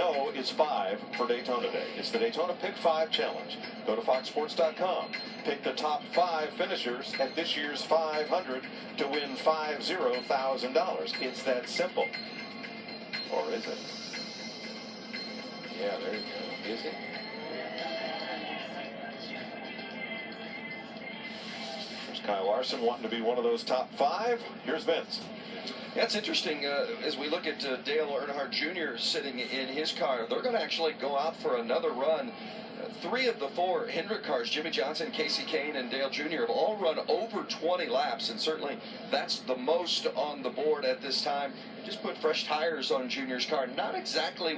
know is 5 for Daytona Day. It's the Daytona Pick 5 Challenge. Go to foxsports.com. Pick the top 5 finishers at this year's 500 to win $50,000. It's that simple. Or is it? Yeah, there you go. Is it? There's Kyle Larson wanting to be one of those top 5. Here's Vince. That's interesting. As we look at Dale Earnhardt Jr. sitting in his car, they're going to actually go out for another run. 3 of the 4 Hendrick cars, Jimmy Johnson, Casey Kane, and Dale Jr. have all run over 20 laps, and certainly that's the most on the board at this time. Just put fresh tires on Junior's car. Not exactly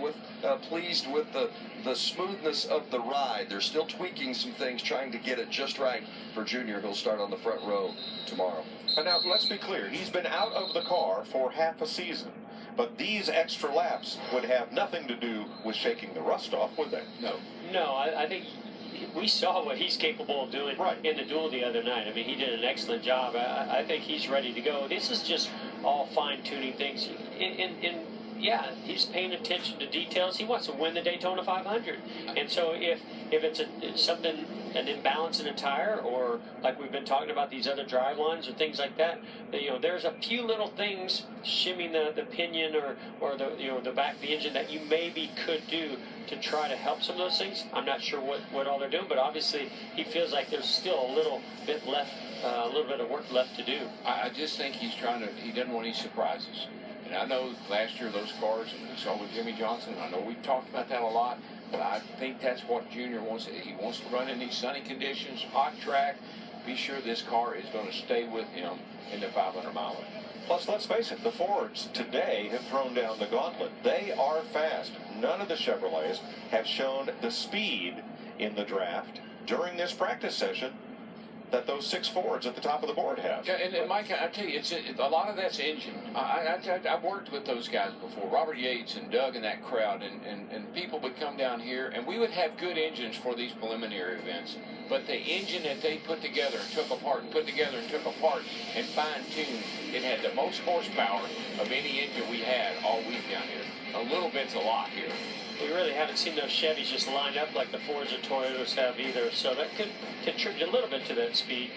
pleased with the smoothness of the ride. They're still tweaking some things, trying to get it just right for Junior, who'll start on the front row tomorrow. And now, let's be clear. He's been out of the car for half a season. But these extra laps would have nothing to do with shaking the rust off, would they? No, I think we saw what he's capable of doing in the duel the other night. I mean, he did an excellent job. I think he's ready to go. This is just all fine-tuning things. Yeah, he's paying attention to details. He wants to win the Daytona 500. And so if it's an imbalance in a tire, or like we've been talking about these other drive lines or things like that, there's a few little things shimming the pinion or the back of the engine that you maybe could do to try to help some of those things. I'm not sure what all they're doing, but obviously he feels like there's still a little bit left, a little bit of work left to do. I just think he doesn't want any surprises. And I know last year those cars, and we saw with Jimmy Johnson, I know we've talked about that a lot, but I think that's what Junior wants. He wants to run in these sunny conditions, hot track, be sure this car is going to stay with him in the 500-miler. Plus, let's face it, the Fords today have thrown down the gauntlet. They are fast. None of the Chevrolets have shown the speed in the draft during this practice session that those 6 Fords at the top of the board have. Yeah, and Mike, I tell you, a lot of that's engine. I've worked with those guys before, Robert Yates and Doug and that crowd, and people would come down here, and we would have good engines for these preliminary events. But the engine that they put together and took apart and put together and took apart and fine-tuned, it had the most horsepower of any engine we had all week down here. A little bit's a lot here. We really haven't seen those Chevys just line up like the Fords or Toyotas have either, so that could contribute a little bit to that speed.